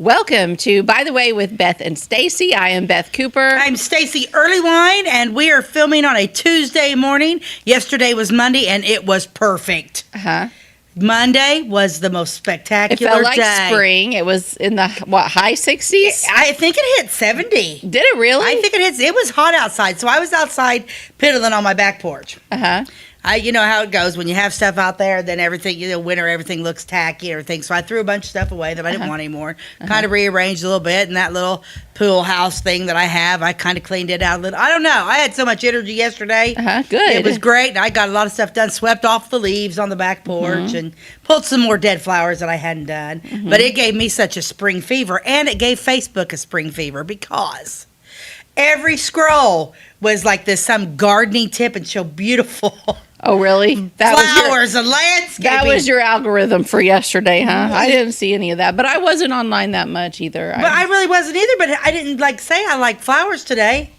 Welcome to By the Way with Beth and Stacey. I am Beth Cooper. I'm Stacey Earlywine, and we are filming on a Tuesday morning. Yesterday was Monday, and it was perfect. Monday was the most spectacular day. It felt like spring. It was in the, high 60s? I think it hit 70. Did it really? I think it was hot outside, so I was outside piddling on my back porch. You know how it goes when you have stuff out there, then everything, winter, everything looks tacky and everything. So I threw a bunch of stuff away that I didn't want anymore. Kind of rearranged a little bit, and that little pool house thing that I have, I kind of cleaned it out a little. I don't know. I had so much energy yesterday. Good. It was great. I got a lot of stuff done, swept off the leaves on the back porch, and pulled some more dead flowers that I hadn't done. But it gave me such a spring fever, and it gave Facebook a spring fever because every scroll was like this, some gardening tip and so beautiful. Oh, really? Flowers and landscaping. That was your algorithm for yesterday, huh? I didn't see any of that, but I wasn't online that much either. But I really wasn't either, but I didn't say I like flowers today.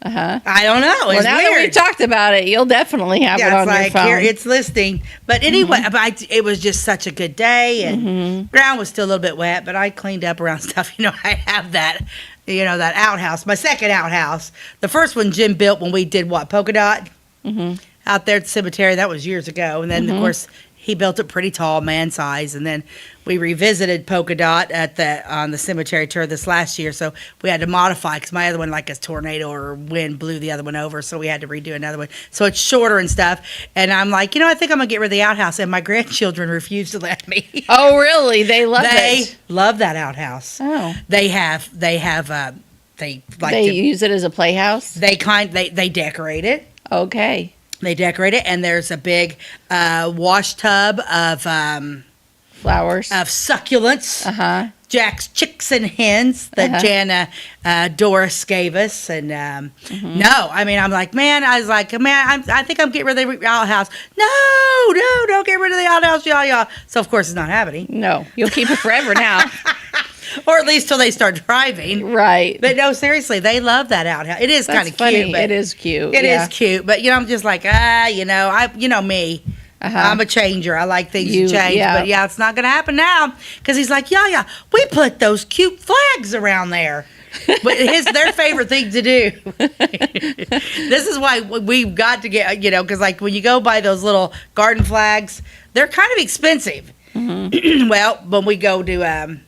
I don't know. It's now weird. that we talked about it, you'll definitely have it on your phone. Here, it's listing. But anyway, it was just such a good day, and ground was still a little bit wet, but I cleaned up around stuff. I have that, that outhouse, my second outhouse. The first one Jim built when we did polka dot? Out there at the cemetery. That was years ago. And then, of course, he built it pretty tall, man size. And then we revisited polka dot on the cemetery tour this last year. So we had to modify because my other one, like a tornado or wind, blew the other one over. So we had to redo another one. So it's shorter and stuff. And I'm like, I think I'm going to get rid of the outhouse. And my grandchildren refused to let me. Oh, really? They love it? They love that outhouse. Oh. They use it as a playhouse? They decorate it. Okay. They decorate it, and there's a big wash tub of flowers, of succulents. Jack's chicks and hens that Jana Doris gave us, and I'm like, I think I'm getting rid of the outhouse. No, don't get rid of the outhouse, y'all. So of course it's not happening. No, you'll keep it forever now. Or at least till they start driving. Right. But no, seriously, they love that outhouse. It is kind of cute. But it is cute. It is cute. But, I'm just like, me. I'm a changer. I like things to change. Yeah. But, it's not going to happen now. Because he's like, we put those cute flags around there. But their favorite thing to do. This is why we've got to get, because, when you go buy those little garden flags, they're kind of expensive. Well, when we go to...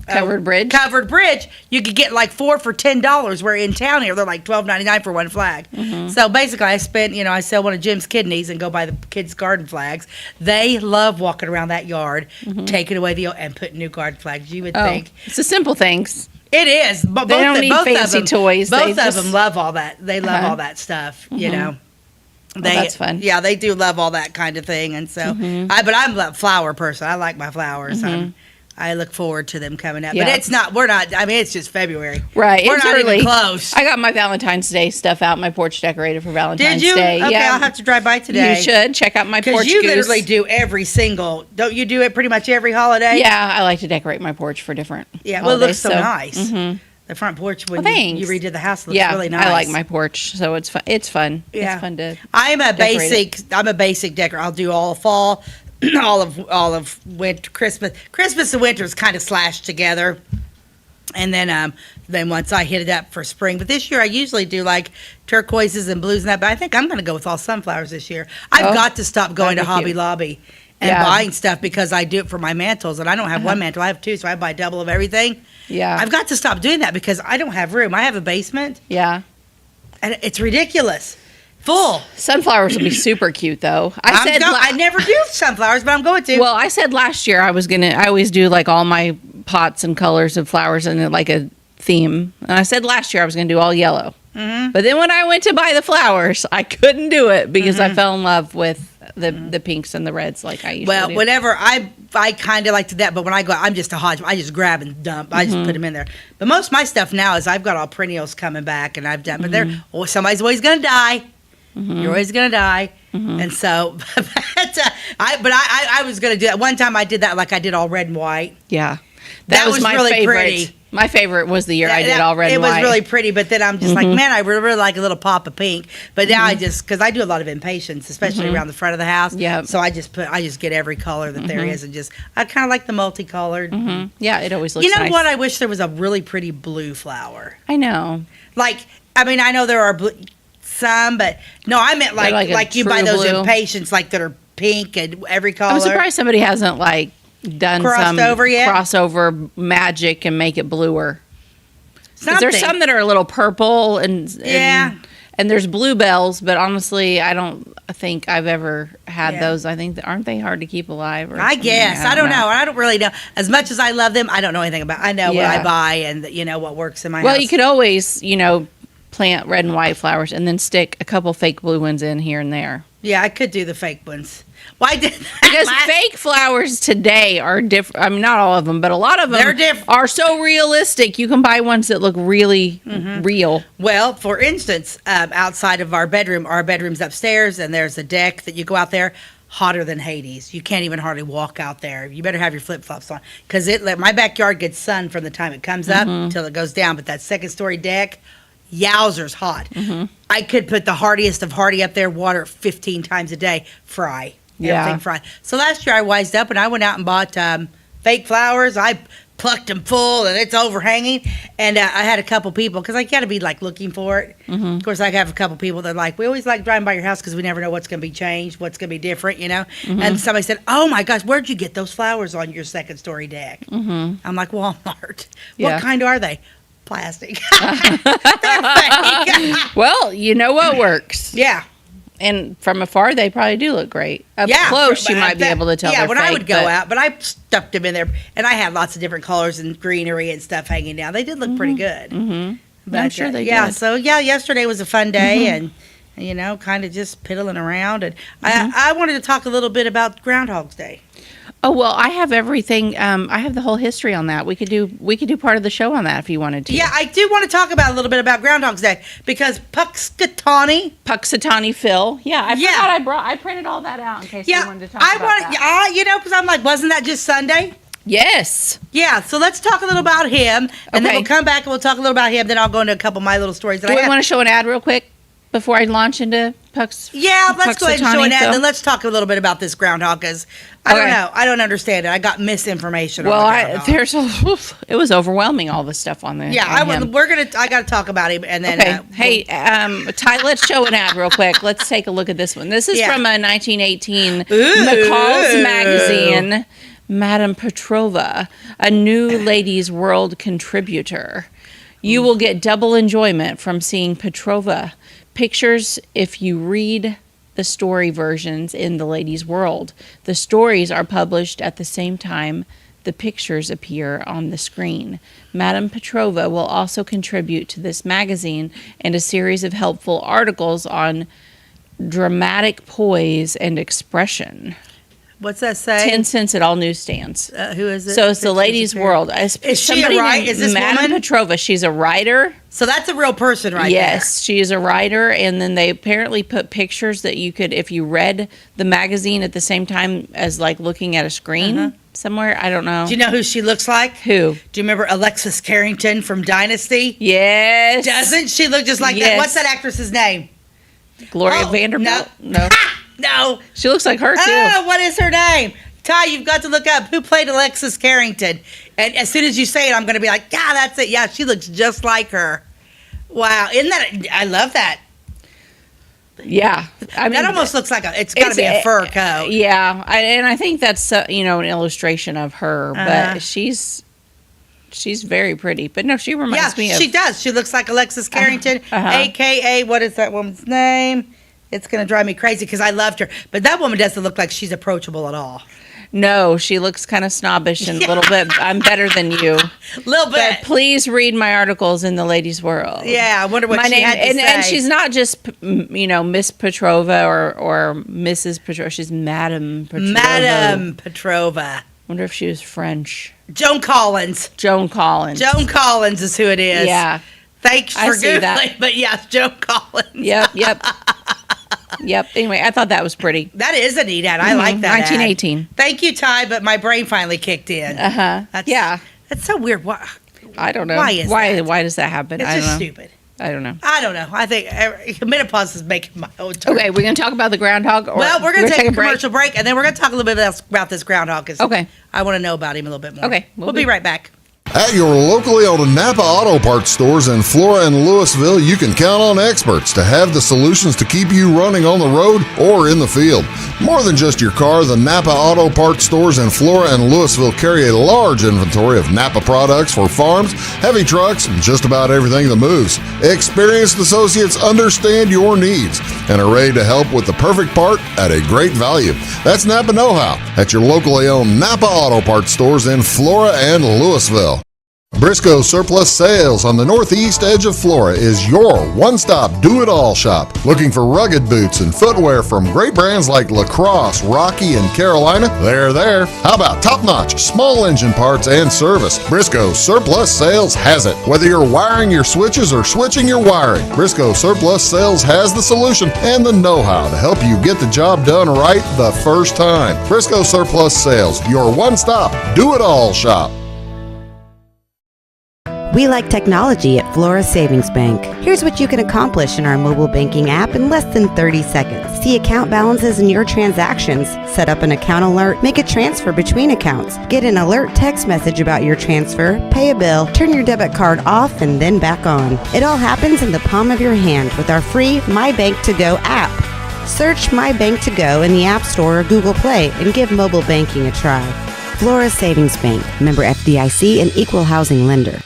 Covered Bridge, you could get 4 for $10, where in town here they're like $12.99 for one flag. So basically I spent, I sell one of Jim's kidneys and go buy the kids' garden flags. They love walking around that yard, taking away and putting new garden flags. You would think. It's the simple things. It is. But they don't need fancy toys. Both of them love all that. They love all that stuff, That's fun. Yeah, they do love all that kind of thing. And so, but I'm a flower person. I like my flowers. I look forward to them coming up. But it's just February. Right. We're it's not early. even close. I got my Valentine's Day stuff out, my porch decorated for Valentine's Day. Did you? Okay, yeah. I'll have to drive by today. You should. Check out my porch. Because you literally do don't you do it pretty much every holiday? Yeah, I like to decorate my porch for different holidays. Well, it looks so nice. The front porch when you redid the house looks really nice. I like my porch, so it's fun. It's fun. Yeah. It's fun to I'm a basic decorator. I'll do all fall. all of winter, Christmas and winter is kind of slashed together, and then once I hit it up for spring. But this year I usually do turquoises and blues and that. But I think I'm going to go with all sunflowers this year. I've got to stop going to Hobby Lobby and buying stuff because I do it for my mantles, and I don't have one mantle. I have two, so I buy double of everything. Yeah, I've got to stop doing that because I don't have room. I have a basement. Yeah, and it's ridiculous. Full. Sunflowers will be super cute, though. I never do sunflowers, but I'm going to. Well, I said last year I always do all my pots and colors of flowers in a theme. And I said last year I was going to do all yellow. But then when I went to buy the flowers, I couldn't do it because I fell in love with the pinks and the reds like I usually do. Whenever I kind of like to that, but when I go, I'm just a hodge. I just grab and dump. I just put them in there. But most of my stuff now is I've got all perennials coming back, and I've done. But somebody's always going to die. You're always gonna die, and so. I was gonna do that one time. I did that I did all red and white. Yeah, That was my really favorite. pretty. My favorite was the year I did all red and white. It was really pretty, but then I'm just like, man, I really like a little pop of pink. But now because I do a lot of impatiens, especially around the front of the house. Yeah. So I just get every color that there is, and I kind of like the multicolored. Yeah, it always looks nice. You know what? I wish there was a really pretty blue flower. I know. Like, I mean, I know there are some, but no, I meant like you buy those impatiens like that are pink and every color. I'm surprised somebody hasn't done some crossover magic and make it bluer. There's some that are a little purple and there's bluebells, but honestly, I don't think I've ever had those. I think aren't they hard to keep alive? I guess I don't know. I don't really know. As much as I love them, I don't know anything about. I know what I buy and what works in my house. Well, you could always plant red and white flowers and then stick a couple fake blue ones in here and there. Yeah, I could do the fake ones. Why did because fake flowers today are different. I mean, not all of them, but a lot of them are so realistic. You can buy ones that look really real. Well, for instance, outside of our bedroom's upstairs, and there's a deck that you go out there. Hotter than Hades. You can't even hardly walk out there. You better have your flip-flops on because my backyard gets sun from the time it comes up until it goes down. But that second-story deck, yowzer's hot. I could put the hardiest of hardy up there, water 15 times a day, fry. Everything fried. So last year I wised up and I went out and bought fake flowers. I plucked them full and it's overhanging. And I had a couple people, because I got to be looking for it. Of course, I have a couple people that we always like driving by your house because we never know what's going to be changed, what's going to be different, And somebody said, oh my gosh, where'd you get those flowers on your second story deck? I'm like, Walmart. What kind are they? Plastic. They're fake. Well, you know what works. Yeah. And from afar, they probably do look great. Up close, you might be able to tell. Yeah, when I would go out, but I stuffed them in there, and I had lots of different colors and greenery and stuff hanging down. They did look pretty good. But I'm sure they did. Yeah, so yesterday was a fun day, and kind of just piddling around. And I wanted to talk a little bit about Groundhog's Day. Oh, well, I have everything. I have the whole history on that. We could do part of the show on that if you wanted to. Yeah, I do want to talk about a little bit about Groundhog's Day because Puxatawny Phil. Yeah, I printed all that out in case you wanted to talk about that. Because I'm like, wasn't that just Sunday? Yes. Yeah, so let's talk a little about him, and then we'll come back and we'll talk a little about him. Then I'll go into a couple of my little stories. Do we want to show an ad real quick before I launch into Pux? Yeah, let's go ahead and show an ad, and then let's talk a little bit about this groundhog, because I don't know. I don't understand it. I got misinformation on the groundhog. It was overwhelming, all the stuff on there. Yeah, I got to talk about him, and then. Okay. Ty, let's show an ad real quick. Let's take a look at this one. This is from a 1918 McCall's magazine. Madame Petrova, a new Ladies' World contributor. You will get double enjoyment from seeing Petrova pictures if you read the story versions in the Ladies' World. The stories are published at the same time the pictures appear on the screen. Madame Petrova will also contribute to this magazine and a series of helpful articles on dramatic poise and expression. What's that say? 10 cents at all newsstands. Who is it? So it's the Ladies' World. Is she a writer? Is this Madame woman? Petrova. She's a writer. So that's a real person right there. Yes, she is a writer. And then they apparently put pictures that you could, if you read the magazine at the same time as looking at a screen somewhere. I don't know. Do you know who she looks like? Who? Do you remember Alexis Carrington from Dynasty? Yes. Doesn't she look just like that? What's that actress's name? Gloria Vanderbilt? No. No. She looks like her, too. Oh, what is her name? Ty, you've got to look up who played Alexis Carrington. And as soon as you say it, I'm going to be like, yeah, that's it. Yeah, she looks just like her. Wow. I love that. Yeah. I mean, that almost looks like it's got to be a fur coat. Yeah. And I think that's, an illustration of her. But she's very pretty. But no, she reminds me of... Yeah, she does. She looks like Alexis Carrington, a.k.a. what is that woman's name? It's going to drive me crazy because I loved her. But that woman doesn't look like she's approachable at all. No, she looks kind of snobbish and a little bit, I'm better than you. A little bit. But please read my articles in the Ladies' World. Yeah, I wonder what she had to say. And she's not just, Miss Petrova or Mrs. Petrova. She's Madame Petrova. Madame Petrova. Wonder if she was French. Joan Collins. Joan Collins is who it is. Yeah. Thanks for Googling, but yes, Joan Collins. Yep. Yep. Anyway, I thought that was pretty. That is a neat ad. I like that 1918. Ad. Thank you, Ty, but my brain finally kicked in. Yeah. It's so weird. Why? I don't know. Why is that? Why does that happen? It's I don't just know. stupid. I don't know. I think menopause is making my own turn. Okay, we're going to talk about the groundhog. Well, we're going to take a commercial break, and then we're going to talk a little bit else about this groundhog. Okay. I want to know about him a little bit more. Okay. We'll be right back. At your locally owned Napa Auto Parts stores in Flora and Louisville, you can count on experts to have the solutions to keep you running on the road or in the field. More than just your car, the Napa Auto Parts stores in Flora and Louisville carry a large inventory of Napa products for farms, heavy trucks, and just about everything that moves. Experienced associates understand your needs and are ready to help with the perfect part at a great value. That's Napa Know-How at your locally owned Napa Auto Parts stores in Flora and Louisville. Briscoe Surplus Sales on the northeast edge of Flora is your one-stop do-it-all shop. Looking for rugged boots and footwear from great brands like Lacrosse, Rocky, and Carolina? They're there. How about top-notch small engine parts and service? Briscoe Surplus Sales has it. Whether you're wiring your switches or switching your wiring, Briscoe Surplus Sales has the solution and the know-how to help you get the job done right the first time. Briscoe Surplus Sales, your one-stop do-it-all shop. We like technology at Flora Savings Bank. Here's what you can accomplish in our mobile banking app in less than 30 seconds. See account balances in your transactions, set up an account alert, make a transfer between accounts, get an alert text message about your transfer, pay a bill, turn your debit card off and then back on. It all happens in the palm of your hand with our free My Bank to Go app. Search My Bank to Go in the App Store or Google Play and give mobile banking a try. Flora Savings Bank, member FDIC and equal housing lender.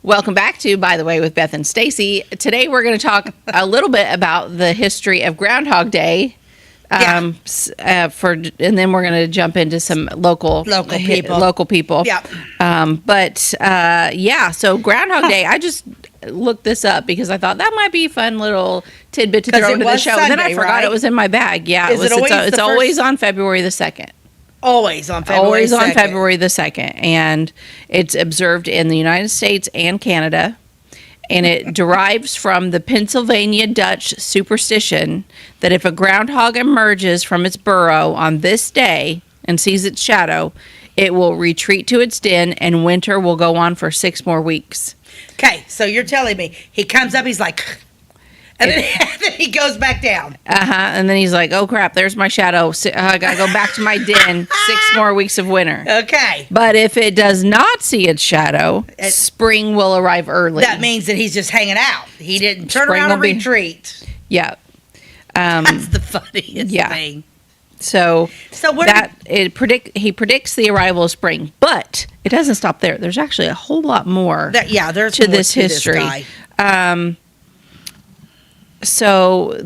Welcome back to By the Way with Beth and Stacey. Today we're going to talk a little bit about the history of Groundhog Day. And then we're going to jump into some local people. Yeah. So Groundhog Day, I just looked this up because I thought that might be a fun little tidbit to throw into the show. Sunday, then I forgot it was in my bag. Yeah, it's always on February the 2nd. Always on February 2nd. Always on February the 2nd. And it's observed in the United States and Canada. And it derives from the Pennsylvania Dutch superstition that if a groundhog emerges from its burrow on this day and sees its shadow, it will retreat to its den and winter will go on for 6 more weeks. Okay, so you're telling me he comes up, he's like... And then he goes back down. And then he's like, oh, crap, there's my shadow. I got to go back to my den. 6 more weeks of winter. Okay. But if it does not see its shadow, spring will arrive early. That means that he's just hanging out. He didn't turn around and retreat. Yeah. That's the funniest thing. So he predicts the arrival of spring. But it doesn't stop there. There's actually a whole lot more there's to more this to history. This guy. So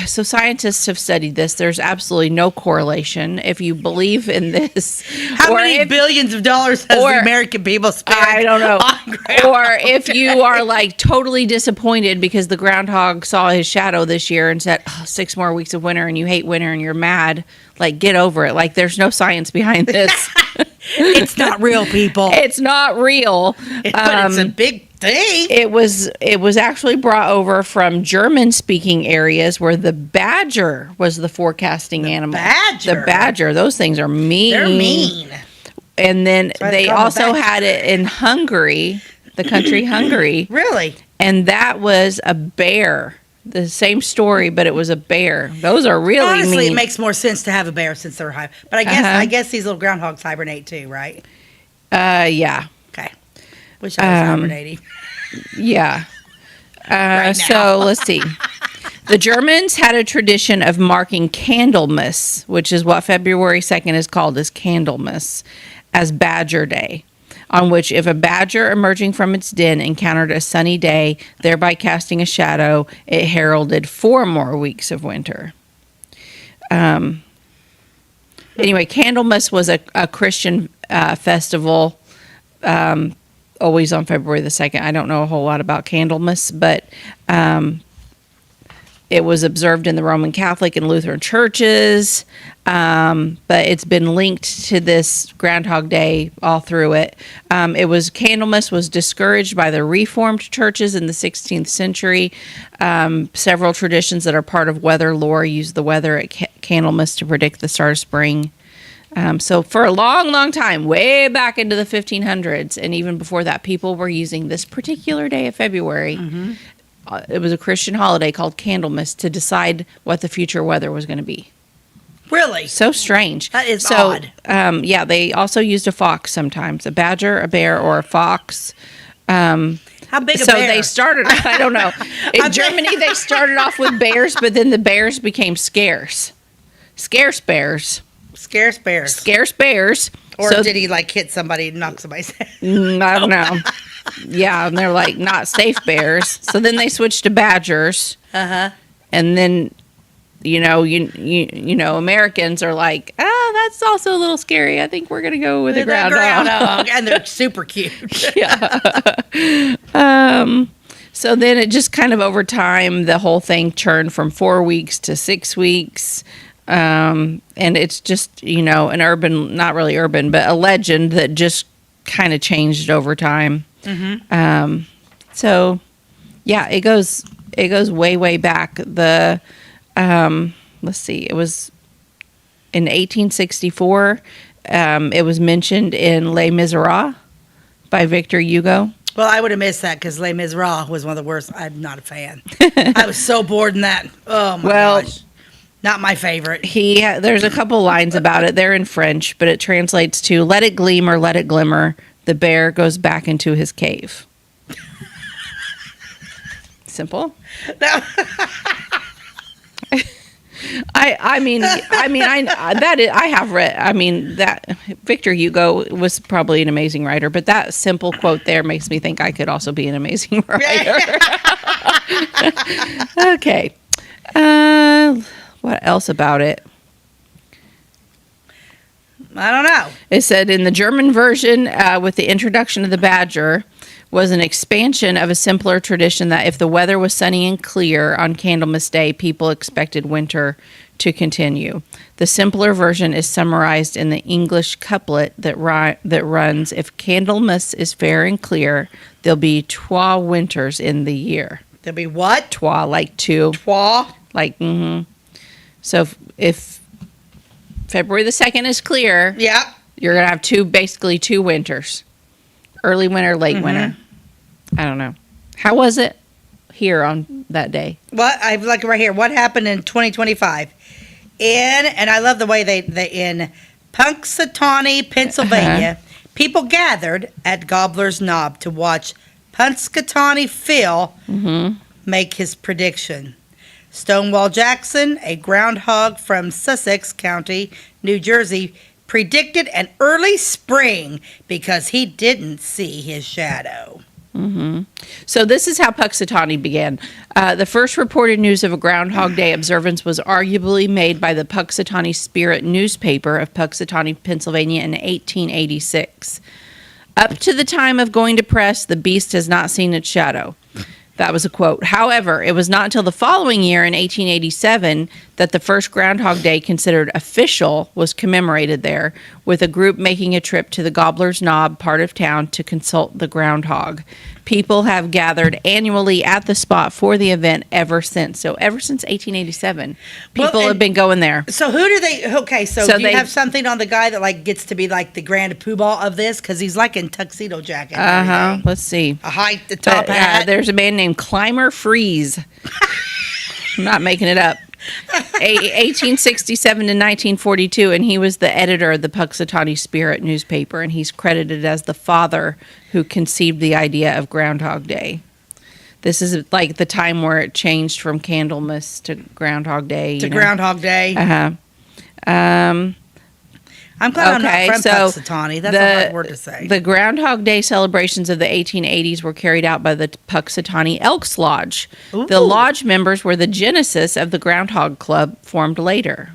scientists have studied this. There's absolutely no correlation. If you believe in this, how many billions of dollars has the American people spent? I don't know. Or if you are like totally disappointed because the groundhog saw his shadow this year and said, 6 more weeks of winter, and you hate winter and you're mad, like get over it. Like there's no science behind this. It's not real, people. It's not real. But it's a big thing. It was actually brought over from German-speaking areas where the badger was the forecasting animal. The badger. Those things are mean. They're mean. And then they also had it in Hungary, the country Hungary. Really? And that was a bear. The same story, but it was a bear. Those are really honestly mean. It makes more sense to have a bear since they're high. But I guess these little groundhogs hibernate too, right? Yeah. Okay. Wish I was hibernating. Yeah. Right so let's see. The Germans had a tradition of marking Candlemas, which is what February 2nd is called, as Candlemas, as Badger Day, on which if a badger emerging from its den encountered a sunny day, thereby casting a shadow, it heralded 4 more weeks of winter. Anyway, Candlemas was a Christian festival, always on February the 2nd. I don't know a whole lot about Candlemas, but it was observed in the Roman Catholic and Lutheran churches, but it's been linked to this Groundhog Day all through it. Candlemas was discouraged by the Reformed churches in the 16th century. Several traditions that are part of weather lore use the weather at Candlemas to predict the start of spring. So for a long, long time, way back into the 1500s, and even before that, people were using this particular day of February. It was a Christian holiday called Candlemas to decide what the future weather was going to be. Really? So strange. That is odd. Yeah, they also used a fox sometimes, a badger, a bear, or a fox. How big a bear? So they started, I don't know. In Germany, they started off with bears, but then the bears became scarce. Scarce bears. Scarce bears. Scarce bears. Or did he like hit somebody and knock somebody's head? I don't know. Yeah, and they're like not safe bears. So then they switched to badgers. And then, you know, Americans are like, that's also a little scary. I think we're gonna go with a groundhog. And they're super cute. So then it just kind of over time, the whole thing turned from 4 weeks to 6 weeks. And it's just, an urban, not really urban, but a legend that just kind of changed over time. So yeah, it goes way, way back. Let's see, it was in 1864. It was mentioned in Les Miserables by Victor Hugo. Well, I would have missed that because Les Miserables was one of the worst. I'm not a fan. I was so bored in that. Oh my gosh. Not my favorite. There's a couple lines about it. They're in French, but it translates to "Let it gleam or let it glimmer. The bear goes back into his cave." Simple. I have read. I mean, that Victor Hugo was probably an amazing writer, but that simple quote there makes me think I could also be an amazing writer. Okay. What else about it? I don't know. It said in the German version, with the introduction of the badger, was an expansion of a simpler tradition that if the weather was sunny and clear on Candlemas Day, people expected winter to continue. The simpler version is summarized in the English couplet that runs, "If Candlemas is fair and clear, there'll be twa winters in the year." There'll be what? Twa, like two. Twa? Like, So if February the 2nd is clear, you're going to have basically two winters. Early winter, late winter. I don't know. How was it here on that day? What? I like right here. What happened in 2025? And I love the way they in Punxsutawney, Pennsylvania, people gathered at Gobbler's Knob to watch Punxsutawney Phil make his prediction. Stonewall Jackson, a groundhog from Sussex County, New Jersey, predicted an early spring because he didn't see his shadow. So this is how Punxsutawney began. The first reported news of a Groundhog Day observance was arguably made by the Punxsutawney Spirit newspaper of Punxsutawney, Pennsylvania in 1886. Up to the time of going to press, the beast has not seen its shadow. That was a quote. However, it was not until the following year in 1887 that the first Groundhog Day considered official was commemorated there, with a group making a trip to the Gobbler's Knob part of town to consult the groundhog. People have gathered annually at the spot for the event ever since. So ever since 1887, people have been going there. So who do they? Okay, so do you have something on the guy that like gets to be like the grand poobah of this? Because he's like in tuxedo jacket. Let's see. A the top hat. There's a man named Clymer Freeze. I'm not making it up. 1867 to 1942, and he was the editor of the Punxsutawney Spirit newspaper, and he's credited as the father who conceived the idea of Groundhog Day. This is like the time where it changed from Candlemas to Groundhog Day. Groundhog Day. I'm glad I'm not from Punxsutawney. That's a hard word to say. The Groundhog Day celebrations of the 1880s were carried out by the Punxsutawney Elks Lodge. Ooh. The lodge members were the genesis of the Groundhog Club, formed later,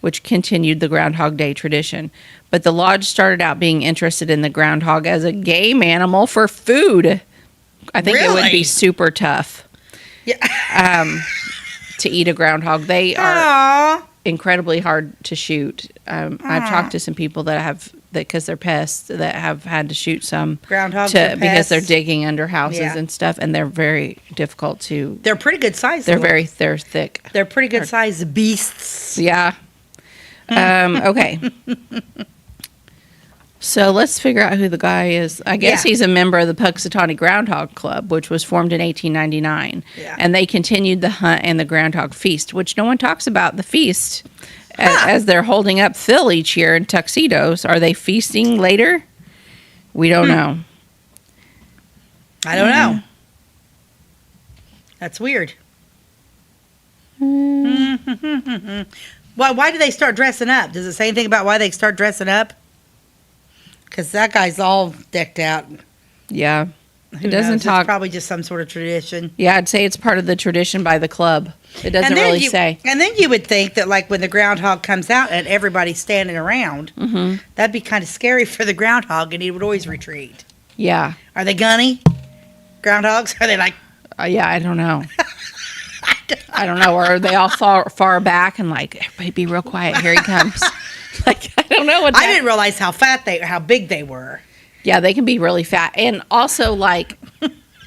which continued the Groundhog Day tradition. But the lodge started out being interested in the groundhog as a game animal for food. I think it would be super tough to eat a groundhog. They are incredibly hard to shoot. I've talked to some people that have, because they're pests, that have had to shoot some groundhogs because they're digging under houses and stuff, and they're very difficult to. They're pretty good size. They're thick. They're pretty good size beasts. Yeah. Okay. So let's figure out who the guy is. I guess he's a member of the Puxatawny Groundhog Club, which was formed in 1899. Yeah. And they continued the hunt and the Groundhog Feast, which no one talks about the feast as they're holding up Phil each year in tuxedos. Are they feasting later? We don't know. I don't know. That's weird. Well, why do they start dressing up? Does it say anything about why they start dressing up? Because that guy's all decked out. Yeah. It doesn't talk. It's probably just some sort of tradition. Yeah, I'd say it's part of the tradition by the club. It doesn't really say. And then you would think that, like, when the groundhog comes out and everybody's standing around, that'd be kind of scary for the groundhog, and he would always retreat. Yeah. Are they gunny? Groundhogs? Are they like... yeah, I don't know. I don't know. Or are they all far back and like, everybody be real quiet. Here he comes. Like, I don't know. I didn't realize how big they were. Yeah, they can be really fat. And also, like,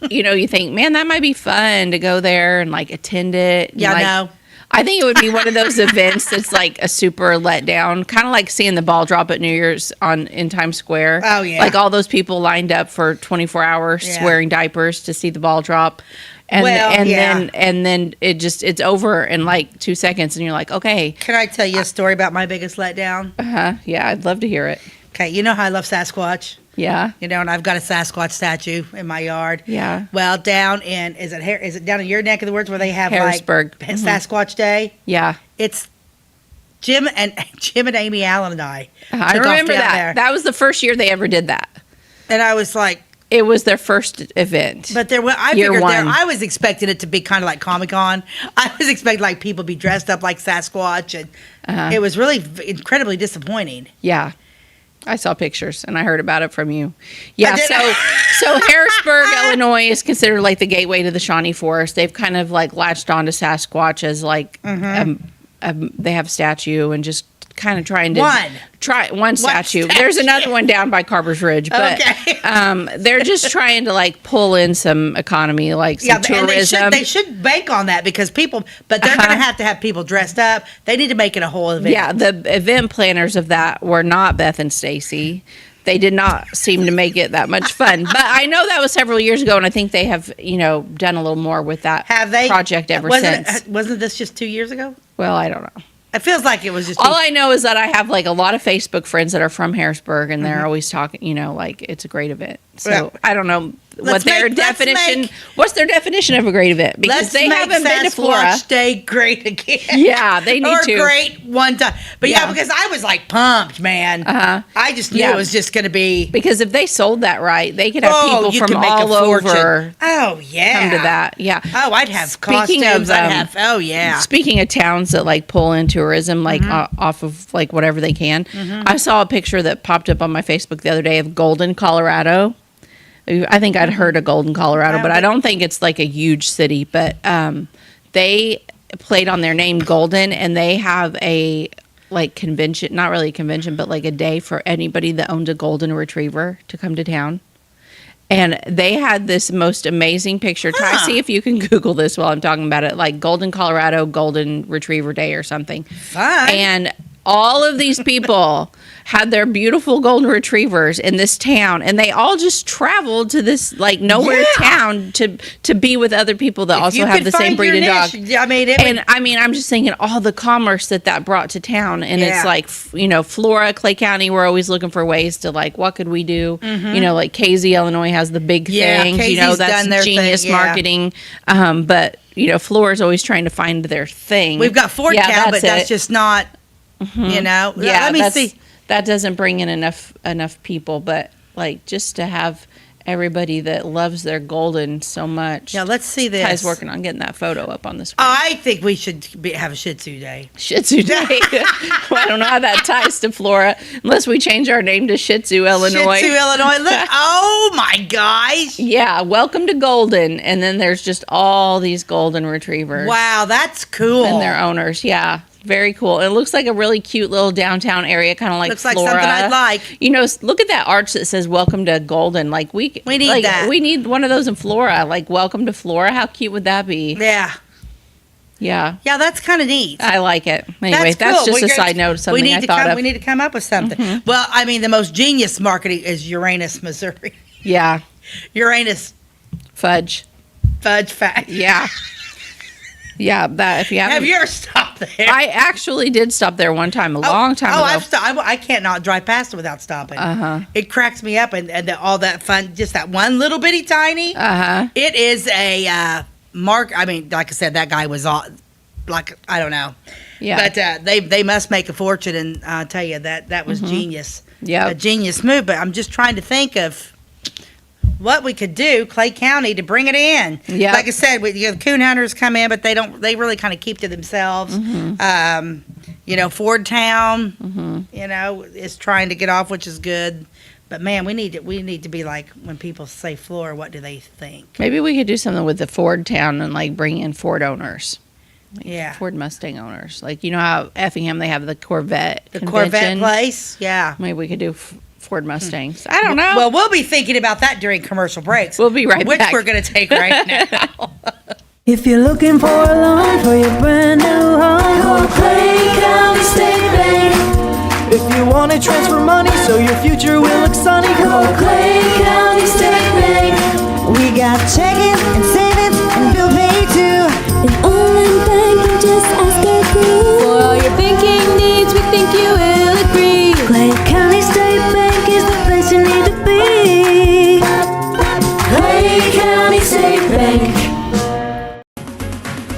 you think, man, that might be fun to go there and, like, attend it. Yeah, like, no. I think it would be one of those events that's, like, a super letdown. Kind of like seeing the ball drop at New Year's in Times Square. Oh, yeah. Like, all those people lined up for 24 hours wearing diapers to see the ball drop. And then it's over in like 2 seconds, and you're like, okay. Can I tell you a story about my biggest letdown? Yeah, I'd love to hear it. Okay, you know how I love Sasquatch? Yeah. And I've got a Sasquatch statue in my yard. Yeah. Well, down in is it down in your neck of the woods where they have Harrisburg. like Sasquatch Day? Yeah. It's Jim and Amy Allen and I. I remember that. There. That was the first year they ever did that. And I was like, it was their first event. But I was expecting it to be kind of like Comic-Con. I was expecting like people be dressed up like Sasquatch, and it was really incredibly disappointing. Yeah. I saw pictures and I heard about it from you. Yeah, so Harrisburg, Illinois is considered like the gateway to the Shawnee Forest. They've kind of like latched on to Sasquatch as like they have a statue and just kind of trying to one statue. There's another one down by Carver's Ridge, but they're just trying to like pull in some economy, like some tourism. And they should bank on that because they're going to have people dressed up. They need to make it a whole event. Yeah, the event planners of that were not Beth and Stacey. They did not seem to make it that much fun. But I know that was several years ago, and I think they have, done a little more with that project ever since. Wasn't this just 2 years ago? Well, I don't know. It feels like it was just... All I know is that I have, like, a lot of Facebook friends that are from Harrisburg, and they're always talking, like, it's a great event. So, I don't know what's their definition of a great event, because they haven't been to Flora. Let's Day great again. Yeah, they need to. Or great one time. But because I was, like, pumped, man. I just knew it was just going to be... Because if they sold that right, they could have people from all over. Oh, yeah. Come to that, yeah. Oh, I'd have costumes. Speaking of towns that, like, pull in tourism, like, off of, like, whatever they can, I saw a picture that popped up on my Facebook the other day of Golden, Colorado. I think I'd heard of Golden, Colorado, but I don't think it's like a huge city. But they played on their name Golden, and they have a like convention, not really a convention, but like a day for anybody that owns a golden retriever to come to town. And they had this most amazing picture. Try see if you can Google this while I'm talking about it, like Golden, Colorado Golden Retriever Day or something. Fun. And all of these people had their beautiful golden retrievers in this town, and they all just traveled to this like nowhere town to be with other people that also have the same breed of dog. I'm just thinking all the commerce that brought to town, and it's like Flora, Clay County, we're always looking for ways to like what could we do? Like Casey, Illinois has the big things. Casey's that's genius marketing. But Flora's always trying to find their thing. We've got Fort Cal, but that's just not. Let me see. That doesn't bring in enough people, but like just to have everybody that loves their golden so much. Yeah, let's see this. Ty's working on getting that photo up on the screen. I think we should have a Shih Tzu Day. Shih Tzu Day. Well, I don't know how that ties to Flora, unless we change our name to Shih Tzu, Illinois. Shih Tzu, Illinois. Look, oh my gosh. Yeah, welcome to Golden, and then there's just all these golden retrievers. Wow, that's cool. And their owners, yeah. Very cool. It looks like a really cute little downtown area, kind of like looks Flora. Like something I'd like. Look at that arch that says "Welcome to Golden." Like we need that. We need one of those in Flora. Like "Welcome to Flora." How cute would that be? Yeah. Yeah. Yeah, that's kind of neat. I like it. Anyway, that's cool. just a side note of something I thought of. We need to come up with something. Well, I mean, the most genius marketing is Uranus, Missouri. Yeah. Uranus. Fudge fact. Yeah. Yeah, that if you have you ever stopped there? I actually did stop there one time, long time ago. I've stopped. I can't not drive past it without stopping. It cracks me up, and all that fun, just that one little bitty tiny. It is a mark. I mean, like I said, that guy was all, like, I don't know. Yeah. But they must make a fortune, and I'll tell you that was genius. Yeah. A genius move. But I'm just trying to think of what we could do, Clay County, to bring it in. Yeah. Like I said, the coon hunters come in, but they really kind of keep to themselves. Ford Town, is trying to get off, which is good. But man, we need to be like, when people say Flora, what do they think? Maybe we could do something with the Ford Town and like bring in Ford owners. Yeah. Ford Mustang owners. Like, you know how Effingham, they have the Corvette convention? Corvette place? Yeah. Maybe we could do Ford Mustangs. I don't know. Well, we'll be thinking about that during commercial breaks. We'll be right back. Which we're going to take right now. If you're looking for a loan for your brand new home, call Clay County State Bank. If you want to transfer money so your future will look sunny, call Clay County State Bank. We got checking and savings and bill pay too. An online banking, just ask our crew. For all your banking needs, we think you will agree. Clay County State Bank is the place you need to be. Clay County State Bank.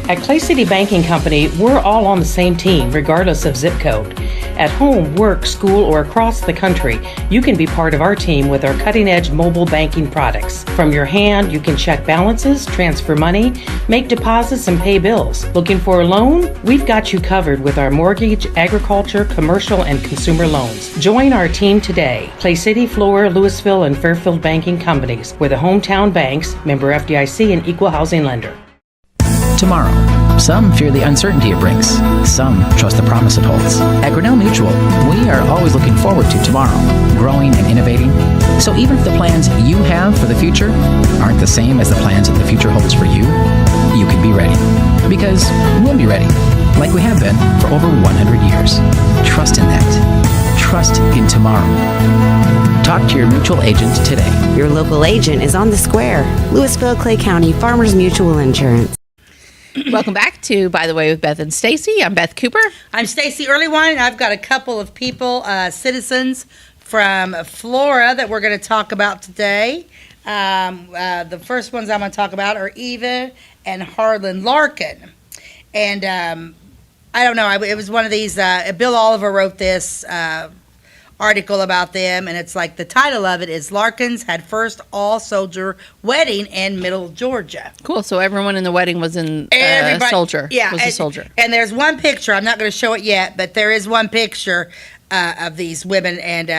At Clay City Banking Company, we're all on the same team, regardless of zip code. At home, work, school, or across the country, you can be part of our team with our cutting-edge mobile banking products. From your hand, you can check balances, transfer money, make deposits, and pay bills. Looking for a loan? We've got you covered with our mortgage, agriculture, commercial, and consumer loans. Join our team today. Clay City, Flora, Louisville, and Fairfield Banking Companies. We're the hometown banks, member FDIC, and equal housing lender. Tomorrow. Some fear the uncertainty it brings. Some trust the promise it holds. At Grinnell Mutual, we are always looking forward to tomorrow, growing and innovating. So even if the plans you have for the future aren't the same as the plans that the future holds for you, you can be ready. Because we'll be ready, like we have been for over 100 years. Trust in that. Trust in tomorrow. Talk to your mutual agent today. Your local agent is on the square. Louisville, Clay County, Farmers Mutual Insurance. Welcome back to By the Way with Beth and Stacey. I'm Beth Cooper. I'm Stacey Earlywine. I've got a couple of people, citizens from Flora, that we're going to talk about today. The first ones I'm going to talk about are Eva and Harlan Larkin. And I don't know, it was one of these, Bill Oliver wrote this article about them, and it's like, the title of it is Larkins Had First All-Soldier Wedding in Middle Georgia. Cool. So everyone in the wedding was a soldier. Yeah. Was a soldier. And there's one picture, I'm not going to show it yet, but there is one picture of these women, and,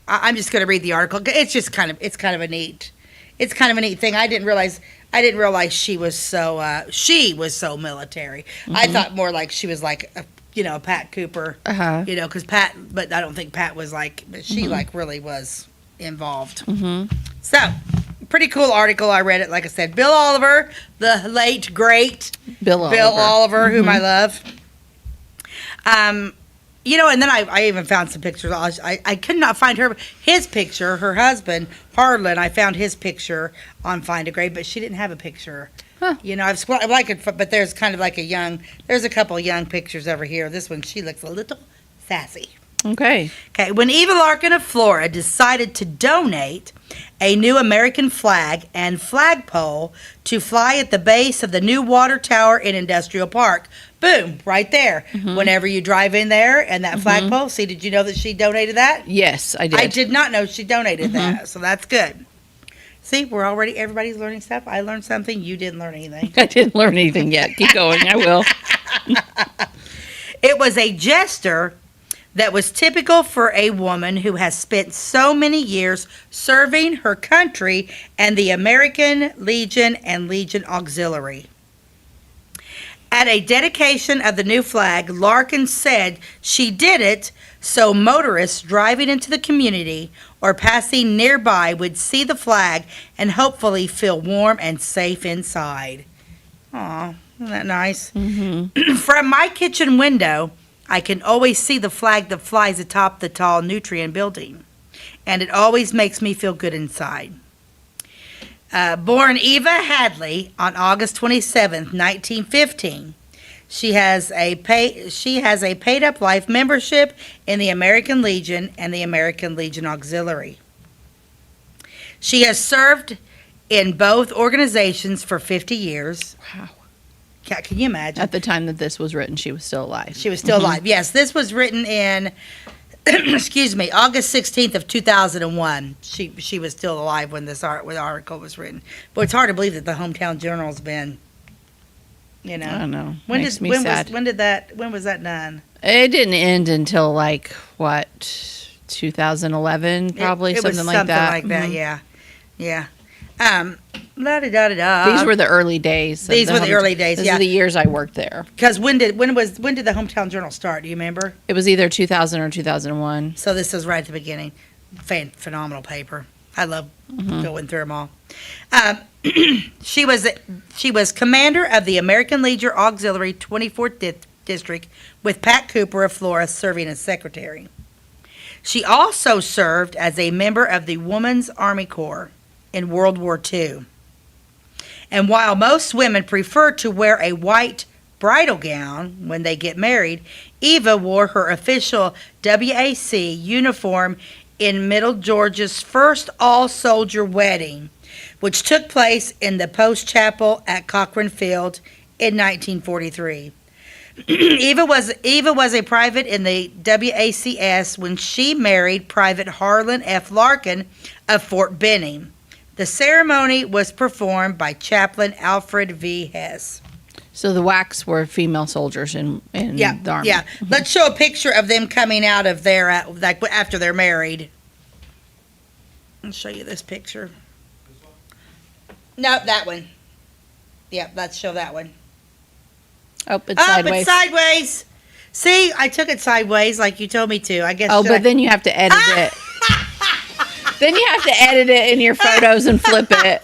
I'm just going to read the article. It's kind of a neat thing. I didn't realize she was so military. Mm-hmm. I thought more like she was like Pat Cooper, because but I don't think Pat was like, but she really was involved. Mm-hmm. So, pretty cool article. I read it, like I said. Bill Oliver, the late, great Bill Oliver, whom I love. And then I even found some pictures. I could not find his picture, her husband, Harlan. I found his picture on Find a Grave, but she didn't have a picture. Huh. I like it, but there's kind of like there's a couple of young pictures over here. This one, she looks a little sassy. Okay. When Eva Larkin of Flora decided to donate a new American flag and flagpole to fly at the base of the new water tower in Industrial Park. Boom, right there. Mm-hmm. Whenever you drive in there and that flagpole, see, did you know that she donated that? Yes, I did. I did not know she donated that, so that's good. See, everybody's learning stuff. I learned something. You didn't learn anything. I didn't learn anything yet. Keep going. I will. It was a gesture that was typical for a woman who has spent so many years serving her country and the American Legion and Legion Auxiliary. At a dedication of the new flag, Larkin said she did it so motorists driving into the community or passing nearby would see the flag and hopefully feel warm and safe inside. Aw, Isn't that nice? Mm-hmm. From my kitchen window, I can always see the flag that flies atop the tall Nutrien building, and it always makes me feel good inside. Born Eva Hadley on August 27th, 1915, she has a paid-up life membership in the American Legion and the American Legion Auxiliary. She has served in both organizations for 50 years. Wow. Can you imagine? At the time that this was written, she was still alive. She was still alive. Yes, this was written in, excuse me, August 16th of 2001. She was still alive when this article was written. But it's hard to believe that the Hometown Journal's been, I don't know. When Makes me sad. When was that done? It didn't end until 2011, probably, it was something like that. Yeah. La-da-da-da-da. These were the early days. These were the early days, These are the years I worked there. Because when did the Hometown Journal start? Do you remember? It was either 2000 or 2001. So this was right at the beginning. Phenomenal paper. I love going through them all. She was commander of the American Legion Auxiliary 24th District, with Pat Cooper of Flora serving as secretary. She also served as a member of the Women's Army Corps in World War II. And while most women prefer to wear a white bridal gown when they get married, Eva wore her official WAC uniform in Middle Georgia's first all-soldier wedding, which took place in the Post Chapel at Cochrane Field in 1943. Eva was a private in the WACS when she married Private Harlan F. Larkin of Fort Benning. The ceremony was performed by Chaplain Alfred V. Hess. So the WACs were female soldiers in the Army. Yeah. Let's show a picture of them coming out of there after they're married. I'll show you this picture. No, that one. Yep, let's show that one. Oh, it's sideways. It's sideways. See, I took it sideways like you told me to. I guess. Then you have to edit it. Then you have to edit it in your photos and flip it.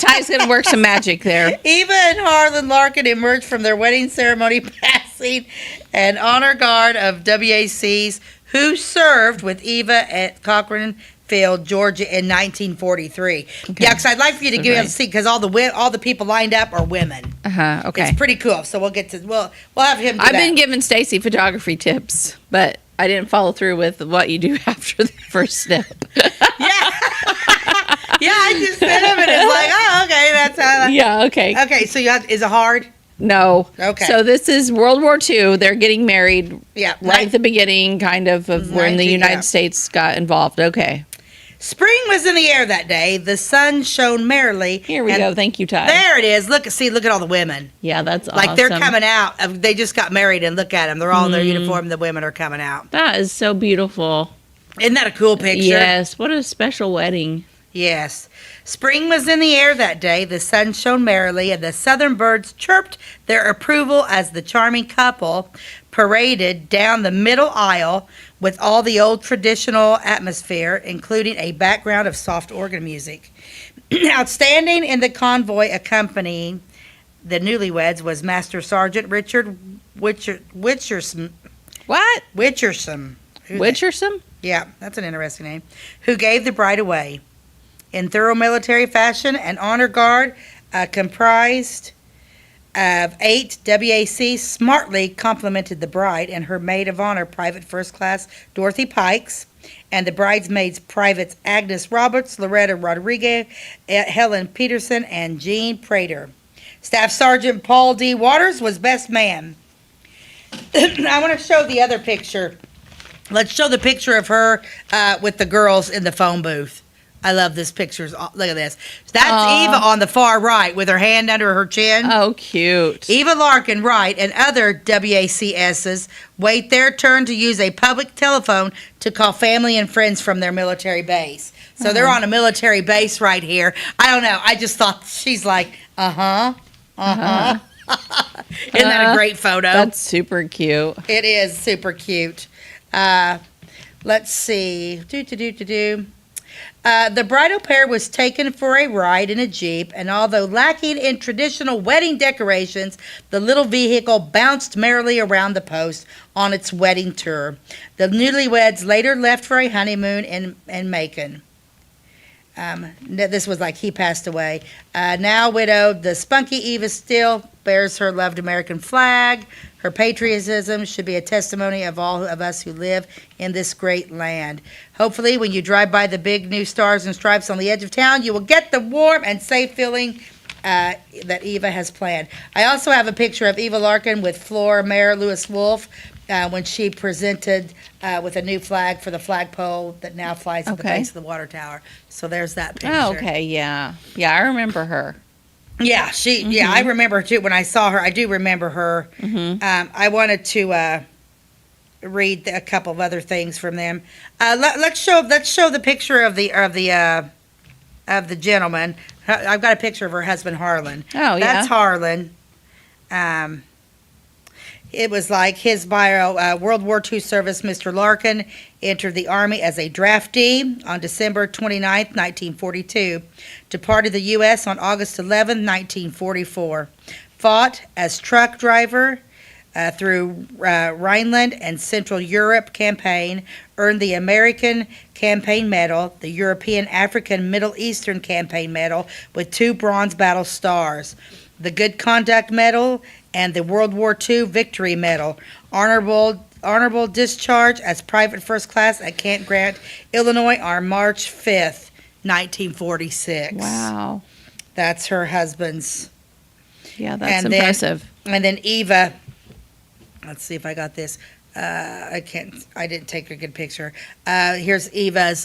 Ty's going to work some magic there. Eva and Harlan Larkin emerged from their wedding ceremony passing an honor guard of WACs who served with Eva at Cochrane Field, Georgia in 1943. Okay. Yeah, because I'd like for you to give me a seat because all the people lined up are women. Okay. It's pretty cool. So we'll have him do I've been giving Stacey photography tips, but I didn't follow through with what you do after the first step. Yeah, I just sent him and it's like, oh, okay, that's how. Yeah, okay. Okay, so is it hard? No. Okay. So this is World War II. They're getting married. Yeah. Right at the beginning, kind of when the United States got involved. Okay. Spring was in the air that day. The sun shone merrily. Here we go. Thank you, Ty. There it is. Look at all the women. Yeah, that's awesome. Like they're coming out. They just got married and look at them. They're all in their uniform. The women are coming out. That is so beautiful. Isn't that a cool picture? Yes. What a special wedding. Yes. Spring was in the air that day. The sun shone merrily, and the southern birds chirped their approval as the charming couple paraded down the middle aisle with all the old traditional atmosphere, including a background of soft organ music. Outstanding in the convoy accompanying the newlyweds was Master Sergeant Richard Witcherson. What? Witcherson. Witcherson? Yeah, that's an interesting name. Who gave the bride away. In thorough military fashion, an honor guard comprised of 8 WACs smartly complimented the bride and her maid of honor, Private First Class Dorothy Pikes, and the bridesmaids, Privates Agnes Roberts, Loretta Rodriguez, Helen Peterson, and Jean Prater. Staff Sergeant Paul D. Waters was best man. I want to show the other picture. Let's show the picture of her with the girls in the phone booth. I love this picture. Look at this. That's Eva on the far right with her hand under her chin. Oh, cute. Eva Larkin, right, and other WACSs wait their turn to use a public telephone to call family and friends from their military base. So they're on a military base right here. I don't know. I just thought she's like, Isn't that a great photo? That's super cute. It is super cute. Let's see. The bridal pair was taken for a ride in a Jeep, and although lacking in traditional wedding decorations, the little vehicle bounced merrily around the post on its wedding tour. The newlyweds later left for a honeymoon in Macon. This was like he passed away. Now widowed, the spunky Eva still bears her loved American flag. Her patriotism should be a testimony of all of us who live in this great land. Hopefully, when you drive by the big new stars and stripes on the edge of town, you will get the warm and safe feeling that Eva has planned. I also have a picture of Eva Larkin with Flora Mayor Lewis Wolf when she presented with a new flag for the flagpole that now flies at the base of the water tower. So there's that picture. Oh, okay, yeah. Yeah, I remember her. Yeah, yeah, I remember her too. When I saw her, I do remember her. I wanted to read a couple of other things from them. Let's show the picture of the gentleman. I've got a picture of her husband Harlan. Oh, yeah. That's Harlan. It was like his bio, World War II service. Mr. Larkin entered the Army as a draftee on December 29th, 1942. Departed the U.S. on August 11th, 1944. Fought as truck driver through Rhineland and Central Europe campaign. Earned the American Campaign Medal, the European African Middle Eastern Campaign Medal with 2 Bronze Battle Stars, the Good Conduct Medal, and the World War II Victory Medal. Honorable discharge as private first class at Camp Grant, Illinois on March 5th, 1946. Wow. That's her husband's. Yeah, that's impressive. And then Eva, let's see if I got this. I didn't take a good picture. Here's Eva's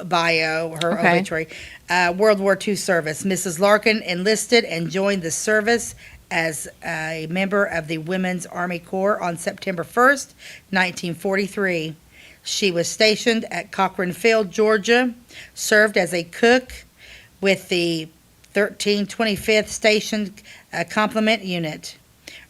bio, her obituary. World War II service. Mrs. Larkin enlisted and joined the service as a member of the Women's Army Corps on September 1st, 1943. She was stationed at Cochran Field, Georgia, served as a cook with the 1325th Station Complement Unit,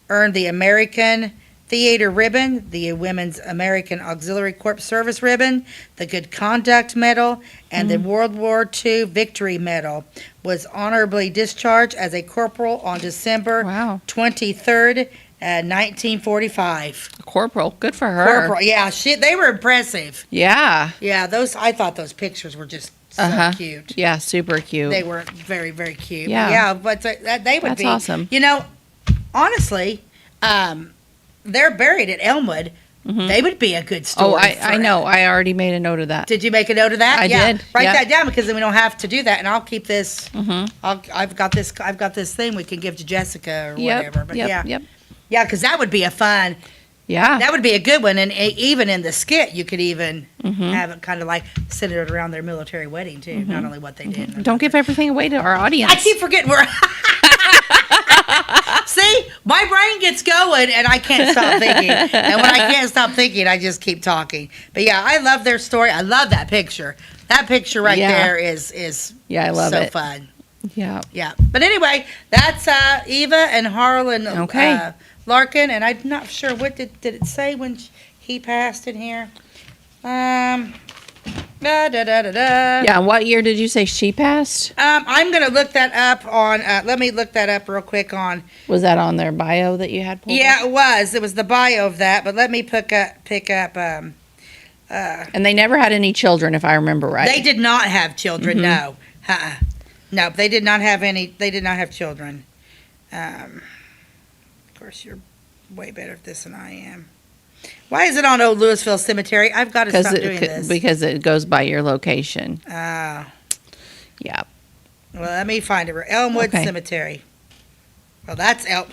earned the American Theater Ribbon, the Women's American Auxiliary Corps Service Ribbon, the Good Conduct Medal, and the World War II Victory Medal. Was honorably discharged as a corporal on December 23rd, 1945. Corporal, good for her. Corporal, yeah, they were impressive. Yeah. Yeah, I thought those pictures were just so cute. Yeah, super cute. They were very, very cute. Yeah. But they would That's be awesome. You know, honestly, they're buried at Elmwood. They would be a good story. Oh, I know. I already made a note of that. Did you make a note of that? I did. Write that down, because then we don't have to do that, and I'll keep this. I've got this thing we can give to Jessica or whatever. But yeah, because that would be a fun. Yeah, that would be a good one, and even in the skit, you could even have it kind of like centered around their military wedding too. Not only what they did. Don't give everything away to our audience. I keep forgetting we're. See, my brain gets going and I can't stop thinking. And when I can't stop thinking, I just keep talking. But yeah, I love their story. I love that picture. That picture right there is I love so it. fun. Yeah. Yeah. But anyway, that's Eva and Harlan Larkin. And I'm not sure, what did it say when he passed in here? Yeah, what year did you say she passed? I'm going to look that up on, let me look that up real quick on. Was that on their bio that you had pulled Yeah, up? it was. It was the bio of that, but let me pick up. And they never had any children, if I remember right. They did not have children, no. No, they did not have any, they did not have children. Of course, you're way better at this than I am. Why is it on Old Louisville Cemetery? I've got to stop doing this. Because it goes by your location. Yeah. Well, let me find it. Elmwood Cemetery. Well, that's I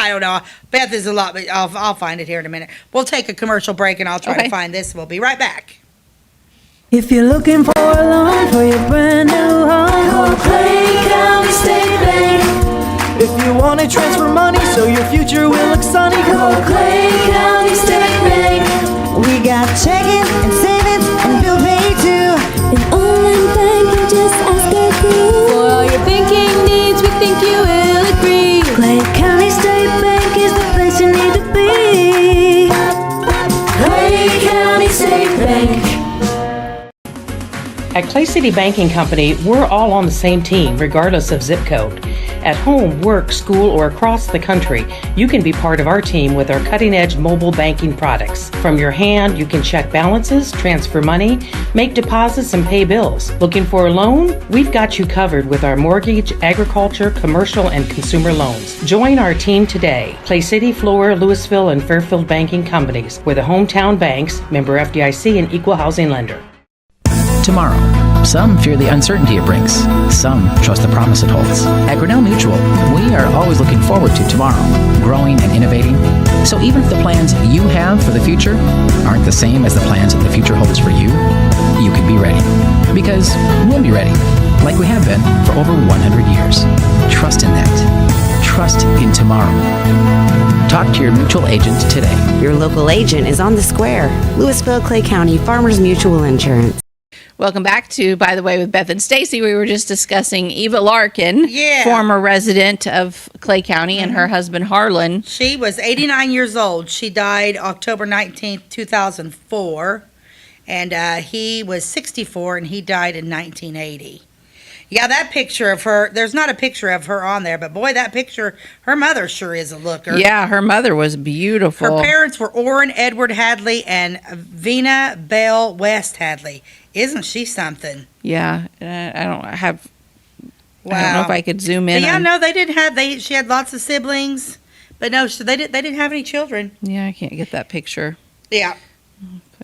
don't know. Beth is a lot, but I'll find it here in a minute. We'll take a commercial break, and I'll try to find this. We'll be right back. If you're looking for a loan for your brand new home, call Clay County State Bank. If you want to transfer money so your future will look sunny, call Clay County State Bank. We got checking and savings and bill pay too. An online banking, just ask our crew. For all your banking needs, we think you will agree. Clay County State Bank is the place you need to be. Clay County State Bank. City Banking Company, we're all on the same team, regardless of zip code. At home, work, school, or across the country, you can be part of our team with our cutting-edge mobile banking products. From your hand, you can check balances, transfer money, make deposits, and pay bills. Looking for a loan? We've got you covered with our mortgage, agriculture, commercial, and consumer loans. Join our team today. Clay City, Flora, Louisville, and Fairfield Banking Companies. We're the hometown banks, member FDIC, and equal housing lender. Tomorrow. Some fear the uncertainty it brings. Some trust the promise it holds. At Grinnell Mutual, we are always looking forward to tomorrow, growing and innovating. So even if the plans you have for the future aren't the same as the plans that the future holds for you, you can be ready. Because we'll be ready, like we have been for over 100 years. Trust in that. Trust in tomorrow. Talk to your mutual agent today. Your local agent is on the square. Louisville, Clay County Farmers Mutual Insurance. Welcome back to By the Way with Beth and Stacey. We were just discussing Eva Larkin, Yeah. former resident of Clay County, and her husband Harlan. She was 89 years old. She died October 19th, 2004. And he was 64, and he died in 1980. Yeah, that picture of her, there's not a picture of her on there, but boy, that picture, her mother sure is a looker. Yeah, her mother was beautiful. Her parents were Orrin Edward Hadley and Vina Bell West Hadley. Isn't she something? Yeah, I don't have. Wow. I don't know if I could zoom in. But yeah, on, no, they didn't have. She had lots of siblings, but no, they didn't have any children. Yeah, I can't get that picture. Yeah,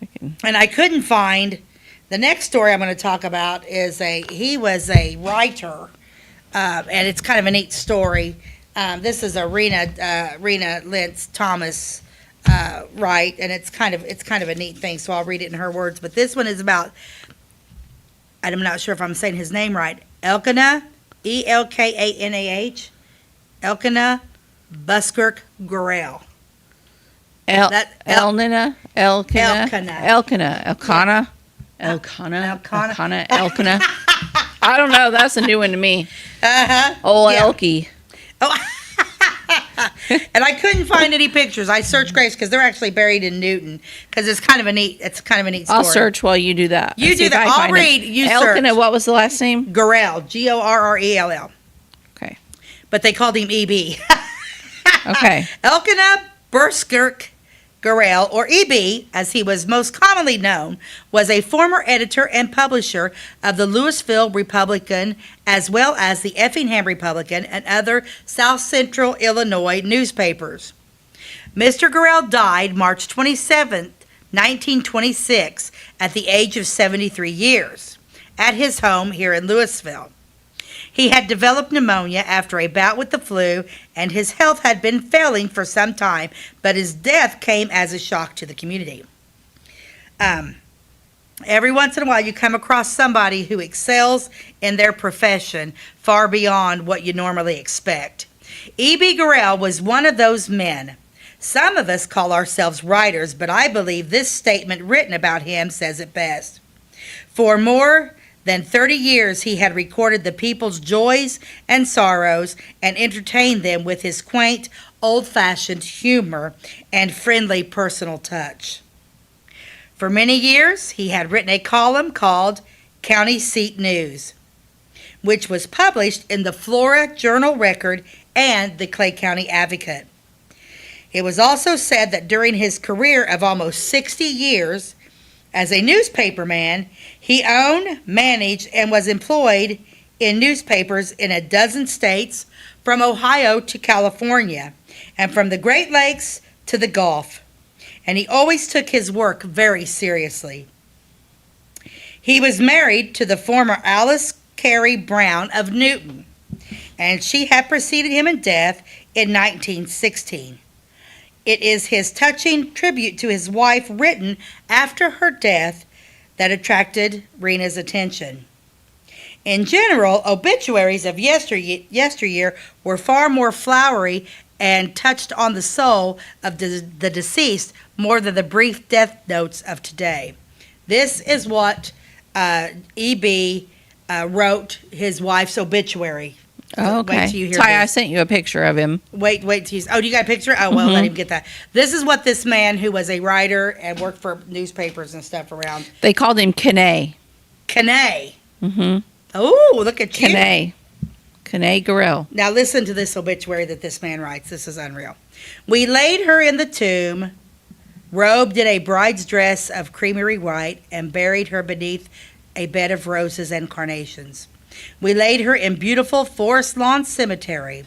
I can. and I couldn't find. The next story I'm going to talk about is he was a writer, and it's kind of a neat story. This is a Rena Lentz Thomas write, and it's kind of a neat thing. So I'll read it in her words. But this one is about. And I'm not sure if I'm saying his name right. Elkanah, Elkanah, Elkanah Buskirk Gurrell. Elkanah. I don't know. That's a new one to me. Old Yeah. Elkie. Oh. And I couldn't find any pictures. I searched graves because they're actually buried in Newton because it's kind of a neat story. I'll search while you do that. You Let's see do if that. I I'll find read. it. You Elkanah, search. what was the last name? Gurrell, Gorrell. Okay. But they called him EB. Okay. Elkanah Buskirk Gurrell, or EB, as he was most commonly known, was a former editor and publisher of the Louisville Republican, as well as the Effingham Republican and other South Central Illinois newspapers. Mr. Gurrell died March 27, 1926, at the age of 73 years, at his home here in Louisville. He had developed pneumonia after a bout with the flu, and his health had been failing for some time, but his death came as a shock to the community. Every once in a while, you come across somebody who excels in their profession far beyond what you normally expect. E.B. Gurrell was one of those men. Some of us call ourselves writers, but I believe this statement written about him says it best. For more than 30 years, he had recorded the people's joys and sorrows and entertained them with his quaint, old-fashioned humor and friendly personal touch. For many years, he had written a column called County Seat News, which was published in the Flora Journal Record and the Clay County Advocate. It was also said that during his career of almost 60 years, as a newspaperman, he owned, managed, and was employed in newspapers in a dozen states, from Ohio to California, and from the Great Lakes to the Gulf. And he always took his work very seriously. He was married to the former Alice Carey Brown of Newton, and she had preceded him in death in 1916. It is his touching tribute to his wife, written after her death, that attracted Rena's attention. In general, obituaries of yesteryear were far more flowery and touched on the soul of the deceased more than the brief death notes of today. This is what E.B. Wrote his wife's obituary. Oh, okay. Wait till you hear Ty, I this. sent you a picture of him. Wait till you... Oh, do you got a picture? Oh, well, let him get that. This is what this man, who was a writer and worked for newspapers and stuff around... They called him Kane. Kane. Mm-hmm. Oh, look at you. Kanae Gorell. Now listen to this obituary that this man writes. This is unreal. We laid her in the tomb, robed in a bride's dress of creamery white, and buried her beneath a bed of roses and carnations. We laid her in beautiful forest lawn cemetery,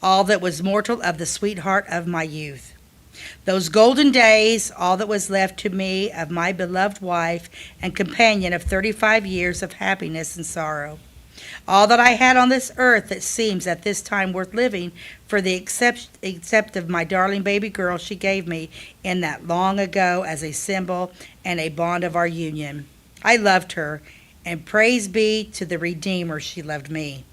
all that was mortal of the sweetheart of my youth. Those golden days, all that was left to me of my beloved wife and companion of 35 years of happiness and sorrow. All that I had on this earth that seems at this time worth living for the except of my darling baby girl she gave me in that long ago as a symbol and a bond of our union. I loved her, and praise be to the Redeemer she loved me.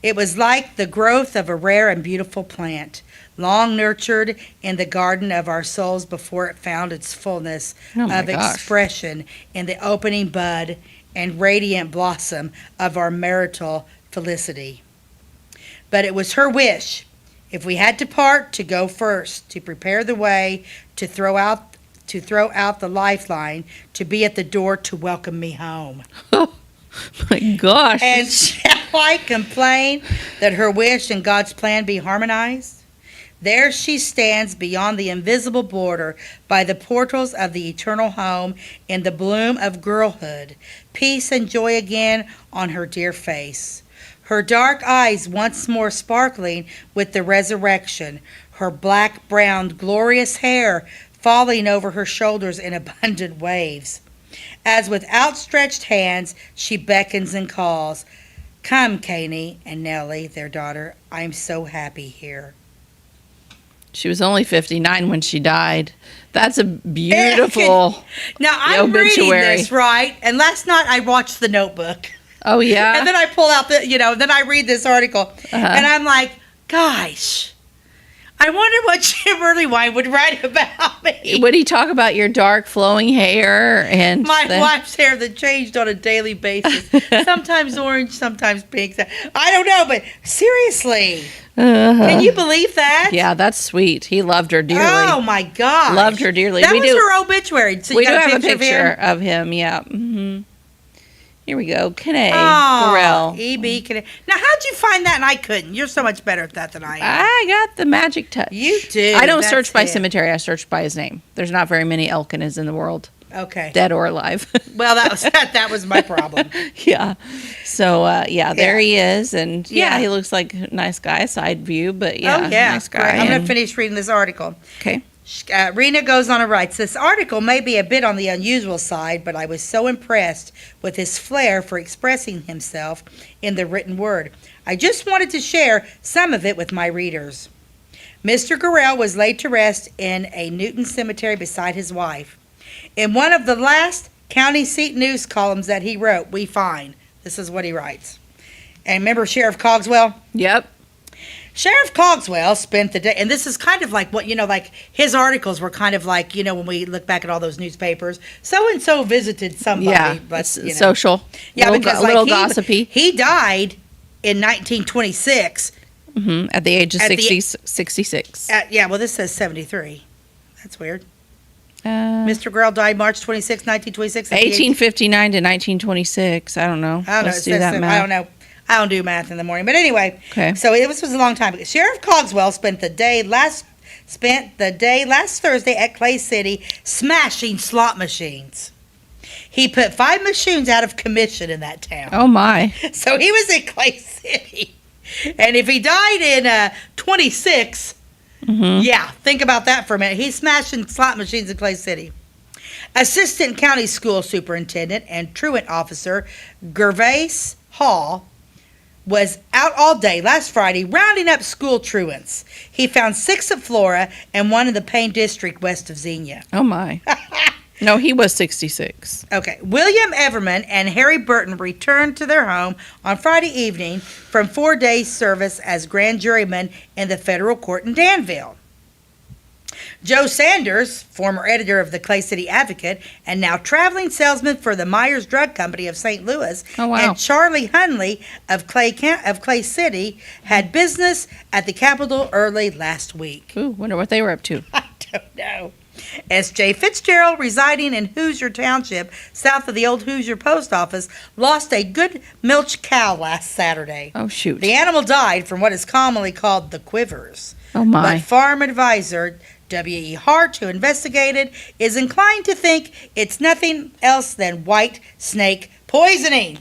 It was like the growth of a rare and beautiful plant, long nurtured in the garden of our souls before it found its fullness of expression in the opening bud and radiant blossom of our marital felicity. But it was her wish, if we had to part, to go first, to prepare the way, to throw out the lifeline, to be at the door to welcome me home. Oh my gosh. And shall I complain that her wish and God's plan be harmonized? There she stands beyond the invisible border, by the portals of the eternal home, in the bloom of girlhood, peace and joy again on her dear face. Her dark eyes once more sparkling with the resurrection, her black-brown glorious hair falling over her shoulders in abundant waves. As with outstretched hands she beckons and calls, "Come, Caney and Nellie, their daughter, I'm so happy here." She was only 59 when she died. That's a beautiful Now, I'm reading obituary. this, right? And last night I watched The Notebook. Oh, yeah? And then I pull out then I read this article. And I'm like, gosh, I wonder what Jim Earlywine would write about me. Would he talk about your dark flowing hair and My wife's hair that changed on a daily basis? Sometimes orange, sometimes pink. I don't know, but seriously. Can you believe that? Yeah, that's sweet. He loved her dearly. Oh, my God. Loved her dearly. That was her obituary. So we you do got have a picture of of him, yeah. Mm-hmm. Here we go. Kanae Oh, Gorell. E.B. Kanae. Now, how'd you find that and I couldn't? You're so much better at that than I am. I got the magic touch. You do. I don't That's search by it. cemetery. I search by his name. There's not very many Elkinas in the world, Okay. dead or alive. Well, that was my problem. Yeah. So, there he is. And, Yeah. he looks like a nice guy, side view, but, nice guy. Great. I'm going And- to finish reading this article. Okay. Rena goes on and writes, this article may be a bit on the unusual side, but I was so impressed with his flair for expressing himself in the written word. I just wanted to share some of it with my readers. Mr. Gorell was laid to rest in a Newton cemetery beside his wife. In one of the last county seat news columns that he wrote, we find, this is what he writes. And remember Sheriff Cogswell? Yep. Sheriff Cogswell spent the day, and this is kind of like what, like his articles were kind of like, when we look back at all those newspapers, so-and-so visited somebody. Yeah, But, it's social. Yeah, because little he, gossipy. He died in 1926. At the age of 66. Well, this says 73. That's weird. Uh, Mr. Gorell died March 26, 1926. 1859 to 1926. I don't know. I don't know. Let's do that math. I don't know. I don't do math in the morning. But anyway, Okay. So this was a long time ago. Sheriff Cogswell spent the day last Thursday at Clay City smashing slot machines. He put 5 machines out of commission in that town. Oh, my. So he was in Clay City. And if he died in 26, yeah, think about that for a minute. He's smashing slot machines in Clay City. Assistant County School Superintendent and Truant Officer Gervais Hall was out all day last Friday rounding up school truants. He found 6 at Flora and 1 in the Payne District west of Xenia. Oh, my. No, he was 66. Okay. William Everman and Harry Burton returned to their home on Friday evening from 4 days' service as grand jurymen in the federal court in Danville. Joe Sanders, former editor of the Clay City Advocate and now traveling salesman for the Myers Drug Company of St. Louis, Oh, wow. and Charlie Hunley of Clay City had business at the Capitol early last week. Ooh, wonder what they were up to. I don't know. S.J. Fitzgerald, residing in Hoosier Township, south of the old Hoosier Post Office, lost a good milch cow last Saturday. Oh, shoot. The animal died from what is commonly called the quivers. Oh, my. But farm advisor W.E. Hart, who investigated, is inclined to think it's nothing else than white snake poisoning.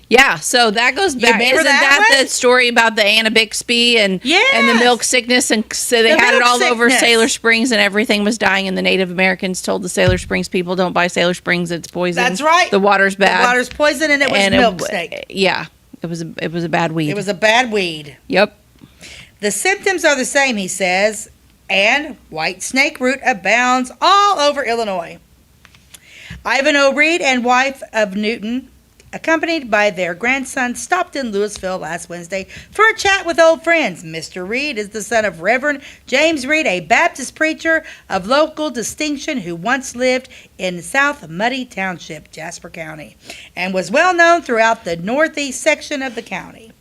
Yeah, so that goes back. remember Isn't that that one? the story about the Anna Bixby and the milk sickness? And so they The had it milk all over sickness. Sailor Springs and everything was dying. And the Native Americans told the Sailor Springs people, don't buy Sailor Springs. It's poison. That's right. The water's bad. The water's poison and it was milk snake. Yeah, it was a bad weed. It was a bad weed. Yep. The symptoms are the same, he says, and white snake root abounds all over Illinois. Ivan O. Reed and wife of Newton, accompanied by their grandson, stopped in Louisville last Wednesday for a chat with old friends. Mr. Reed is the son of Reverend James Reed, a Baptist preacher of local distinction who once lived in South Muddy Township, Jasper County, and was well known throughout the northeast section of the county.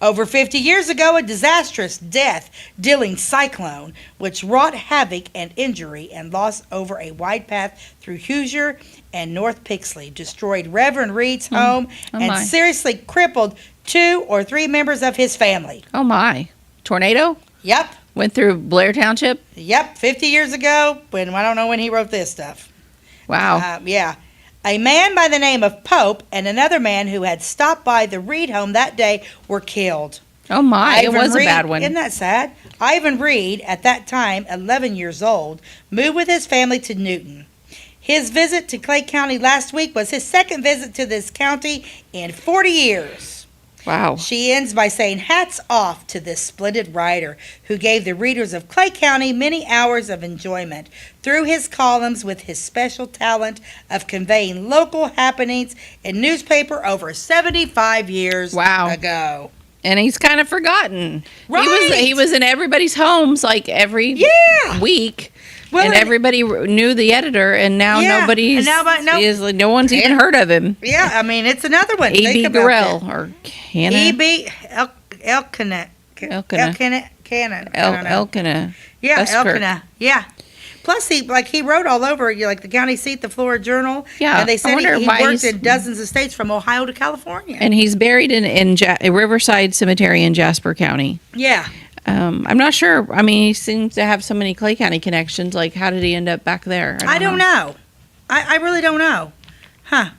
Over 50 years ago, a disastrous death-dealing cyclone, which wrought havoc and injury and loss over a wide path through Hoosier and North Pixley, destroyed Reverend Reed's home and my. seriously crippled 2 or 3 members of his family. Oh, my. Tornado? Yep, Went through Blair Township? 50 years ago, when I don't know when he wrote this stuff. Wow. Yeah. A man by the name of Pope and another man who had stopped by the Reed home that day were killed. Oh, my. It Ivan was a Reed- bad one. Isn't that sad? Ivan Reed, at that time 11 years old, moved with his family to Newton. His visit to Clay County last week was his second visit to this county in 40 years. Wow. She ends by saying, hats off to this splendid writer who gave the readers of Clay County many hours of enjoyment through his columns with his special talent of conveying local happenings in newspaper over 75 years ago. And he's kind of forgotten. Right. He was in everybody's homes like every week. Well, and everybody knew the editor, and now nobody's. No one's even heard of him. Yeah, I mean, it's another one. E.B. Think about Gorell that. or Cannon. E.B. Elkanah. Cannon. Elkanah. Yeah, That's correct. Elkanah. Yeah. Plus, he wrote all over, like the county seat, the Flora Journal. Yeah, and they said I wonder he why worked he's- in dozens of states from Ohio to California. And he's buried in Riverside Cemetery in Jasper County. Yeah. I'm not sure. I mean, he seems to have so many Clay County connections. Like, how did he end up back there? I don't know. I really don't know. Huh.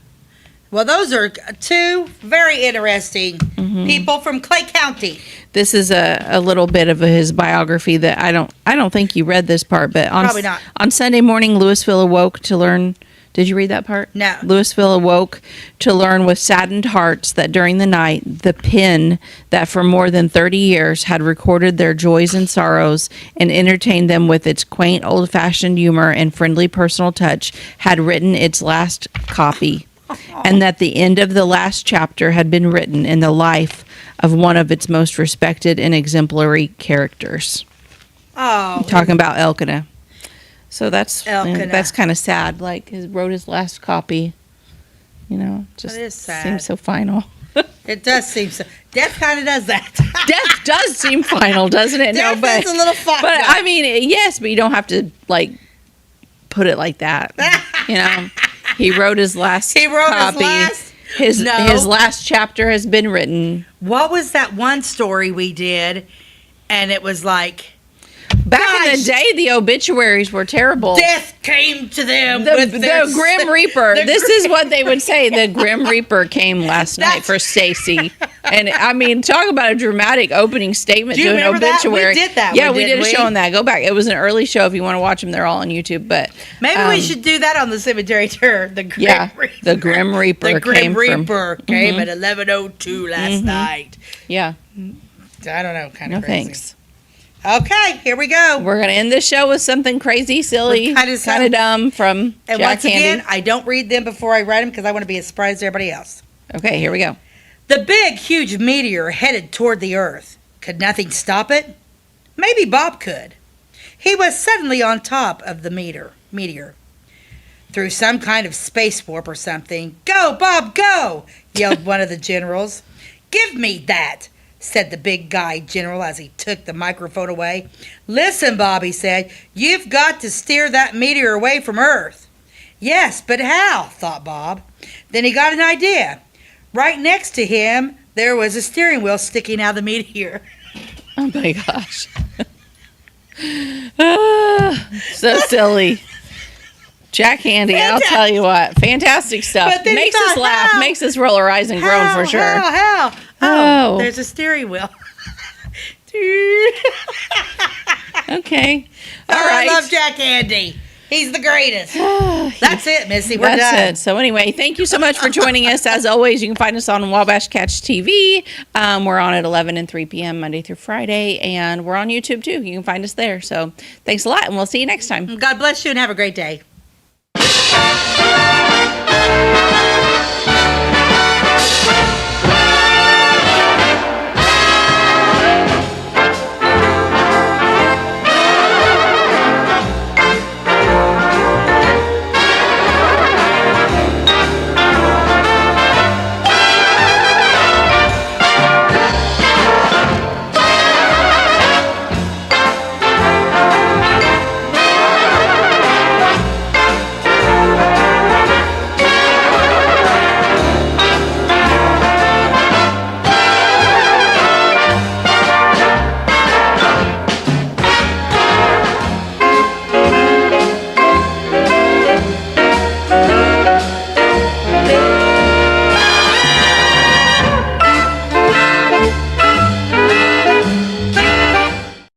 Well, those are 2 very interesting people from Clay County. This is a little bit of his biography that I don't think you read this part, but Probably not. On Sunday morning, Louisville awoke to learn. Did you read that part? No. Louisville awoke to learn with saddened hearts that during the night, the pen that for more than 30 years had recorded their joys and sorrows and entertained them with its quaint, old-fashioned humor and friendly personal touch had written its last copy, and that the end of the last chapter had been written in the life of one of its most respected and exemplary characters. Oh. Talking about Elkanah. So that's Elkanah. kind of sad. Like, he wrote his last copy. Just That is sad. seems so final. It does seem so. Death kind of does that. Death does seem final, doesn't it? Death is a little fucked But up. I mean, yes, but you don't have to put it like that. He wrote his last. He wrote copy. his last. No. His last chapter has been written. What was that one story we did? And it was like, Back in the day, the obituaries were terrible. death came to them. The with their Grim Reaper. This Grim- is what they would say. The Grim Reaper came last night for Stacy. And I mean, talk about a dramatic opening statement Do you to an remember that? We obituary. did that Yeah, one, we did didn't a we? show on that. Go back. It was an early show. If you want to watch them, they're all on YouTube. But Maybe we should do that on the cemetery tour. The Grim yeah, Reaper. the Grim Reaper The Grim came Reaper from. came at 11:02 last night. Yeah, I don't know, kind no of crazy. thanks. Okay, here we go. We're gonna end the show with something crazy, silly, kind of dumb from And Jack once Handy. again, I don't read them before I write them because I want to be as surprised as everybody else. Okay, here we go. The big, huge meteor headed toward the Earth. Could nothing stop it? Maybe Bob could. He was suddenly on top of the meteor. Through some kind of space warp or something. Go, Bob, go! Yelled one of the generals. Give me that! said the big guy general as he took the microphone away. Listen, Bob, he said, you've got to steer that meteor away from Earth. Yes, but how? Thought Bob. Then he got an idea. Right next to him, there was a steering wheel sticking out of the meteor. Oh my gosh. So silly. Jack Handy, I'll tell you what. Fantastic stuff. Makes us laugh, makes us roll our eyes and groan for sure. How? Oh, there's a steering wheel. Okay. All I right. love Jack Handy. He's the greatest. That's it, Missy. We're done. That's it. So anyway, thank you so much for joining us. As always, you can find us on Wabash Catch TV. We're on at 11 and 3 p.m. Monday through Friday, and we're on YouTube too. You can find us there. So thanks a lot, and we'll see you next time. God bless you, and have a great day.